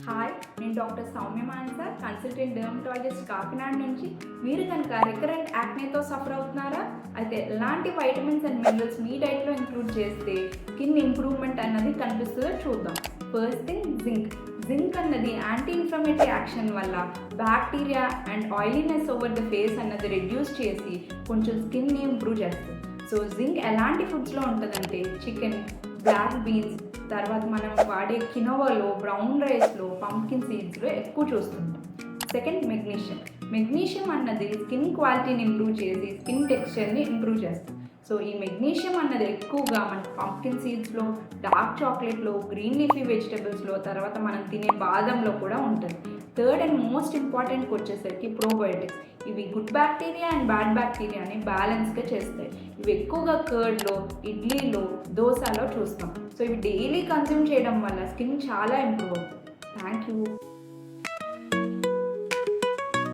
Hi, నేను doctor Soumya Mansa, consultant dermatologist Kakinada నుంచి. మీరు కనుక రికరెంట్ యాక్నేతో సఫర్ అవుతున్నారా? అయితే ఎలాంటి వైటమిన్స్ అండ్ మినరల్స్ మీ డైట్లో ఇంక్లూడ్ చేస్తే స్కిన్ ఇంప్రూవ్మెంట్ అన్నది కనిపిస్తుందో చూద్దాం. ఫస్ట్ థింగ్, జింక్ అన్నది యాంటీ ఇన్ఫ్లమేటరీ యాక్షన్ వల్ల bacteria and oiliness over the face అన్నది రెడ్యూస్ చేసి కొంచెం స్కిన్ని ఇంప్రూవ్ చేస్తుంది. సో జింక్ ఎలాంటి ఫుడ్స్లో ఉంటుందంటే చికెన్, బ్లాక్ బీన్స్, తర్వాత మనం వాడే కినోవాలో, బ్రౌన్ రైస్లో, పంప్కిన్ సీడ్స్లో ఎక్కువ చూస్తుంటాం. సెకండ్, మెగ్నీషియం అన్నది స్కిన్ క్వాలిటీని ఇంప్రూవ్ చేసి స్కిన్ టెక్స్చర్ని ఇంప్రూవ్ చేస్తుంది. సో ఈ మెగ్నీషియం అన్నది ఎక్కువగా మన పంప్కిన్ సీడ్స్లో, డార్క్ చాక్లెట్లో, గ్రీన్ లీఫీ వెజిటబుల్స్లో, తర్వాత మనం తినే బాదంలో కూడా ఉంటుంది. థర్డ్ అండ్ మోస్ట్ ఇంపార్టెంట్కి వచ్చేసరికి ప్రోబయోటిక్స్. ఇవి గుడ్ బ్యాక్టీరియా అండ్ బ్యాడ్ బ్యాక్టీరియాని బ్యాలెన్స్గా చేస్తాయి. ఇవి ఎక్కువగా కర్డ్లో, ఇడ్లీలో, దోశలో చూస్తాం. సో ఇవి డైలీ కన్జ్యూమ్ చేయడం వల్ల స్కిన్ చాలా ఇంప్రూవ్ అవుతుంది. Thank you.